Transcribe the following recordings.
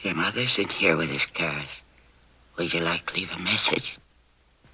Your mother's in here with his cars. Would you like to leave a message?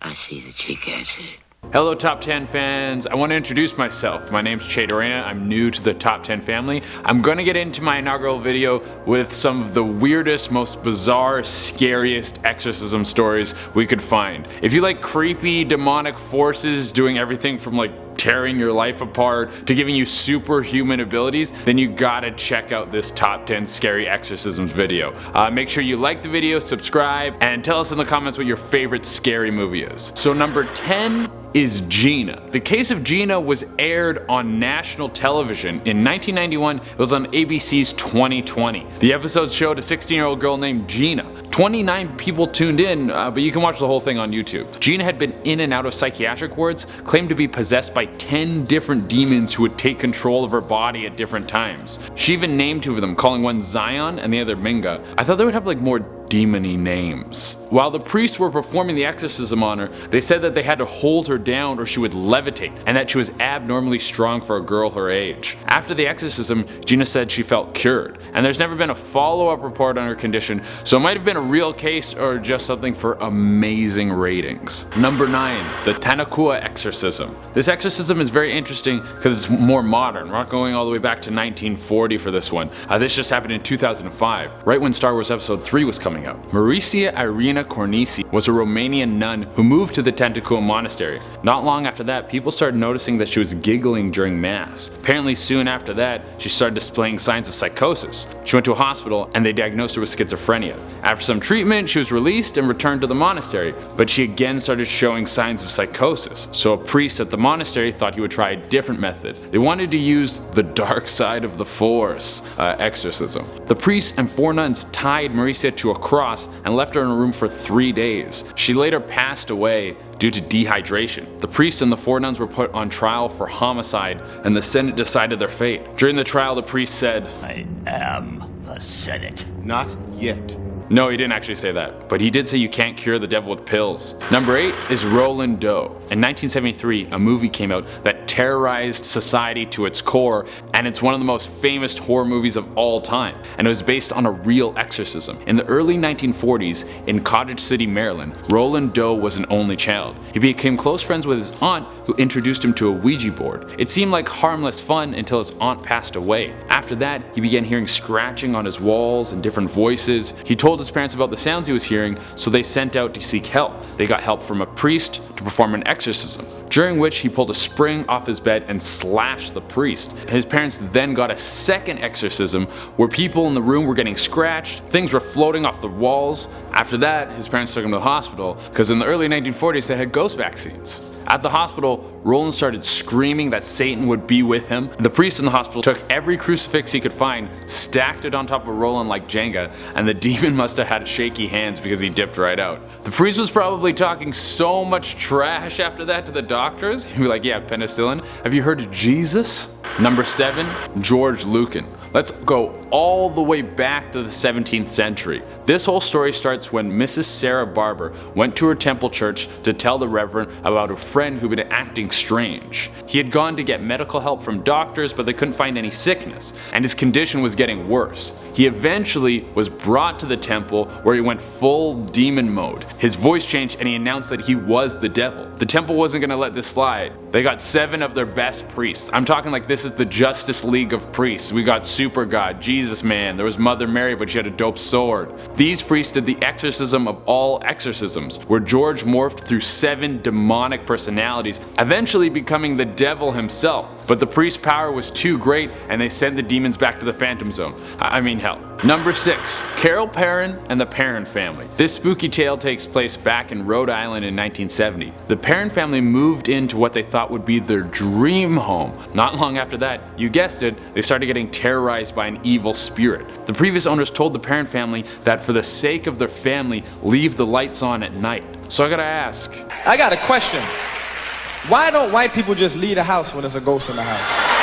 I see that she gets it. Hello Top 10 fans, I want to introduce myself. My name's Che Dorena, I'm new to the Top 10 family. I'm going to get into my inaugural video with some of the weirdest, most bizarre, scariest exorcism stories we could find. If you like creepy, demonic forces doing everything from like tearing your life apart to giving you superhuman abilities, then you gotta check out this Top 10 Scary Exorcisms video. Make sure you like the video, subscribe, and tell us in the comments what your favorite scary movie is. So number 10 is GINA. The case of GINA was aired on national television in 1991. It was on ABC's 2020. The episode showed a 16-year-old girl named GINA. 29 people tuned in, but you can watch the whole thing on YouTube. GINA had been in and out of psychiatric wards, claimed to be possessed by 10 different demons who would take control of her body at different times. She even named 2 of them, calling one Zion and the other Minga. I thought they would have like more demony names. While the priests were performing the exorcism on her, they said that they had to hold her down or she would levitate, and that she was abnormally strong for a girl her age. After the exorcism, GINA said she felt cured, and there's never been a follow-up report on her condition, so it might have been a real case or just something for amazing ratings. Number 9, the TANACU exorcism. This exorcism is very interesting because it's more modern. We're not going all the way back to 1940 for this one. This just happened in 2005, right when Star Wars Episode 3 was coming out. Maricia Irina Cornisi was a Romanian nun who moved to the TANACU monastery. Not long after that, people started noticing that she was giggling during mass. Apparently soon after that, she started displaying signs of psychosis. She went to a hospital and they diagnosed her with schizophrenia. After some treatment, she was released and returned to the monastery, but she again started showing signs of psychosis. So a priest at the monastery thought he would try a different method. They wanted to use the dark side of the force exorcism. The priests and 4 nuns tied Maricia to a cross and left her in a room for 3 days. She later passed away due to dehydration. The priest and the 4 nuns were put on trial for homicide, and the Senate decided their fate. During the trial, the priest said, I am the Senate. Not yet. No, he didn't actually say that, but he did say you can't cure the devil with pills. Number 8 is ROLAND. In 1973, a movie came out that terrorized society to its core, and it's one of the most famous horror movies of all time, and it was based on a real exorcism. In the early 1940s, in Cottage City, Maryland, ROLAND was an only child. He became close friends with his aunt, who introduced him to a Ouija board. It seemed like harmless fun until his aunt passed away. After that, he began hearing scratching on his walls and different voices. He told his parents about the sounds he was hearing, so they sent out to seek help. They got help from a priest to perform an exorcism, during which he pulled a spring off his bed and slashed the priest. His parents then got a second exorcism where people in the room were getting scratched, things were floating off the walls. After that, his parents took him to the hospital because in the early 1940s they had ghost vaccines. At the hospital, ROLAND started screaming that Satan would be with him. The priest in the hospital took every crucifix he could find, stacked it on top of ROLAND like Jenga, and the demon must have had shaky hands because he dipped right out. The priest was probably talking so much trash after that to the doctors. He'd be like, yeah, penicillin. Have you heard of Jesus? Number 7, George LUKIN. Let's go all the way back to the 17th century. This whole story starts when Mrs. Sarah Barber went to her temple church to tell the reverend about a friend who'd been acting strange. He had gone to get medical help from doctors, but they couldn't find any sickness, and his condition was getting worse. He eventually was brought to the temple where he went full demon mode. His voice changed and he announced that he was the devil. The temple wasn't gonna let this slide. They got 7 of their best priests. I'm talking like this is the Justice League of priests. We got Super God, Jesus Man, there was Mother Mary, but she had a dope sword. These priests did the exorcism of all exorcisms, where George morphed through 7 demonic personalities, eventually becoming the devil himself. But the priest's power was too great and they sent the demons back to the Phantom Zone. I mean hell. Number 6, Carol Perron and the Perron family. This spooky tale takes place back in Rhode Island in 1970. The Perron family moved into what they thought would be their dream home. Not long after that, you guessed it, they started getting terrorized by an evil spirit. The previous owners told the Perron family that for the sake of their family, leave the lights on at night. So I gotta ask. I got a question. Why don't white people just leave the house when there's a ghost in the house?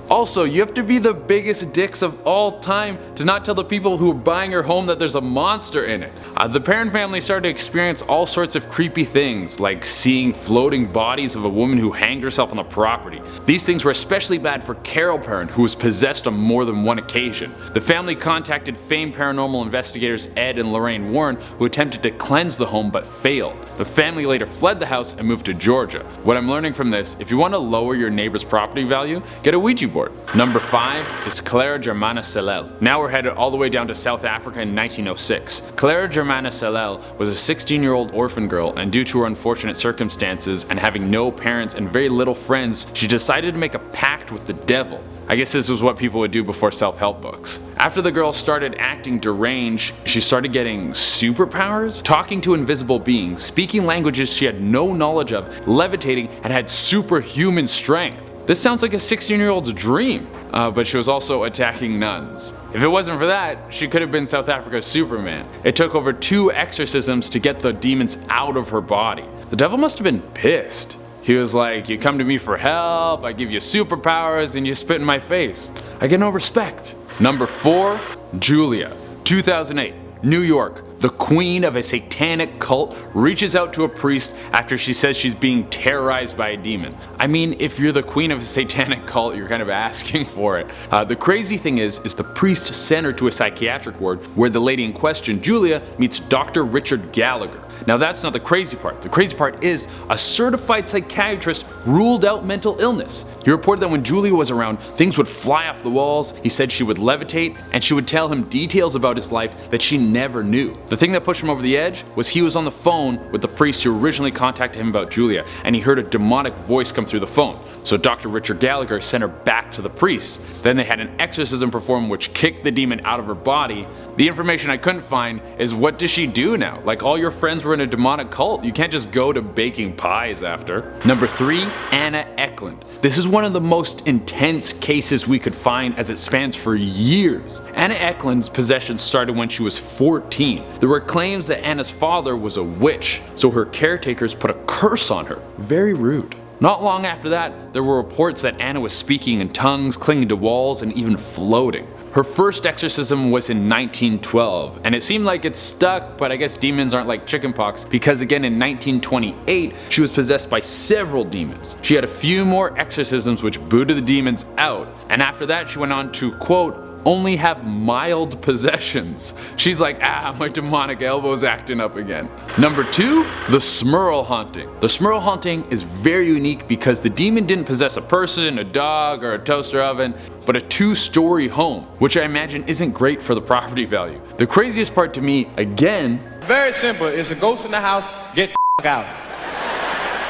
Also, you have to be the biggest dicks of all time to not tell the people who are buying your home that there's a monster in it. The Perron family started to experience all sorts of creepy things, like seeing floating bodies of a woman who hanged herself on the property. These things were especially bad for Carol Perron, who was possessed on more than one occasion. The family contacted famed paranormal investigators Ed and Lorraine Warren, who attempted to cleanse the home but failed. The family later fled the house and moved to Georgia. What I'm learning from this, if you want to lower your neighbor's property value, get a Ouija board. Number 5 is CLARA GERMANA CELE. Now we're headed all the way down to South Africa in 1906. CLARA GERMANA CELE was a 16-year-old orphan girl, and due to her unfortunate circumstances and having no parents and very little friends, she decided to make a pact with the devil. I guess this was what people would do before self-help books. After the girl started acting deranged, she started getting superpowers, talking to invisible beings, speaking languages she had no knowledge of, levitating, and had superhuman strength. This sounds like a 16-year-old's dream. But she was also attacking nuns. If it wasn't for that, she could have been South Africa's Superman. It took over 2 exorcisms to get the demons out of her body. The devil must have been pissed. He was like, you come to me for help, I give you superpowers, and you spit in my face. I get no respect. Number 4, Julia. 2008, New York. The queen of a satanic cult reaches out to a priest after she says she's being terrorized by a demon. I mean, if you're the queen of a satanic cult, you're kind of asking for it. The crazy thing is the priest sent her to a psychiatric ward where the lady in question, Julia, meets Dr. Richard Gallagher. Now that's not the crazy part. The crazy part is a certified psychiatrist ruled out mental illness. He reported that when Julia was around, things would fly off the walls, he said she would levitate, and she would tell him details about his life that she never knew. The thing that pushed him over the edge was he was on the phone with the priest who originally contacted him about Julia, and he heard a demonic voice come through the phone. So Dr. Richard Gallagher sent her back to the priest. Then they had an exorcism performed which kicked the demon out of her body. The information I couldn't find is what does she do now? Like, all your friends were in a demonic cult. You can't just go to baking pies after. Number 3, Anna Eklund. This is one of the most intense cases we could find as it spans for years. Anna Eklund's possession started when she was 14. There were claims that Anna's father was a witch, so her caretakers put a curse on her. Very rude. Not long after that, there were reports that Anna was speaking in tongues, clinging to walls, and even floating. Her first exorcism was in 1912, and it seemed like it stuck, but I guess demons aren't like chickenpox, because again in 1928, she was possessed by several demons. She had a few more exorcisms which booted the demons out, and after that she went on to, quote, only have mild possessions. She's like, my demonic elbow's acting up again. Number 2, the SMURL haunting. The SMURL haunting is very unique because the demon didn't possess a person, a dog, or a toaster oven, but a 2-story home, which I imagine isn't great for the property value. The craziest part to me, again, very simple, it's a ghost in the house, get the out.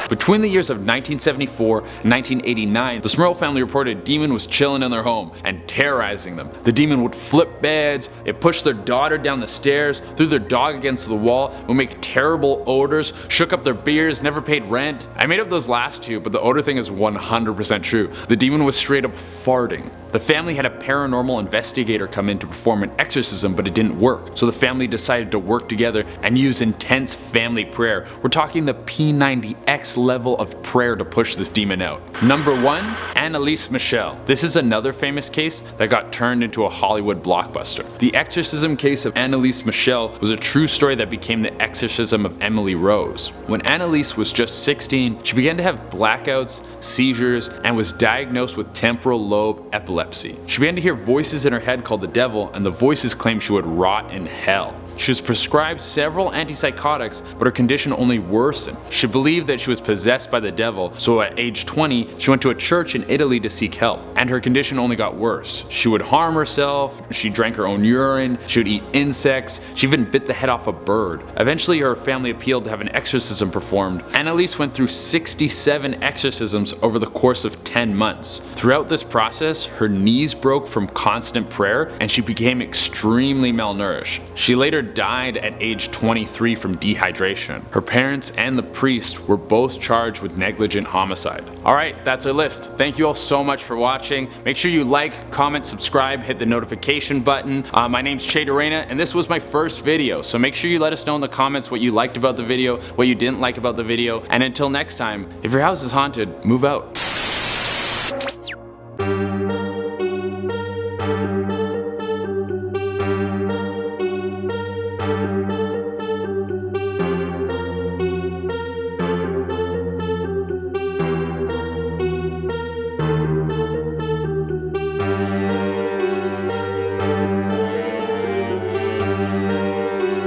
between the years of 1974 and 1989, the SMURL family reported a demon was chilling in their home and terrorizing them. The demon would flip beds, it pushed their daughter down the stairs, threw their dog against the wall, would make terrible odors, shook up their beers, never paid rent. I made up those last 2, but the odor thing is 100% true. The demon was straight up farting. The family had a paranormal investigator come in to perform an exorcism, but it didn't work. So the family decided to work together and use intense family prayer. We're talking the P90X level of prayer to push this demon out. Number 1, ANNELIESE Michel. This is another famous case that got turned into a Hollywood blockbuster. The exorcism case of ANNELIESE Michel was a true story that became the exorcism of Emily Rose. When ANNELIESE was just 16, she began to have blackouts, seizures, and was diagnosed with temporal lobe epilepsy. She began to hear voices in her head called the devil, and the voices claimed she would rot in hell. She was prescribed several antipsychotics, but her condition only worsened. She believed that she was possessed by the devil, so at age 20, she went to a church in Italy to seek help, and her condition only got worse. She would harm herself, she drank her own urine, she would eat insects, she even bit the head off a bird. Eventually her family appealed to have an exorcism performed. ANNELIESE went through 67 exorcisms over the course of 10 months. Throughout this process, her knees broke from constant prayer, and she became extremely malnourished. She later died at age 23 from dehydration. Her parents and the priest were both charged with negligent homicide. Alright, that's our list. Thank you all so much for watching. Make sure you like, comment, subscribe, hit the notification button. My name's Chedorena, and this was my first video, so make sure you let us know in the comments what you liked about the video, what you didn't like about the video, and until next time, if your house is haunted, move out.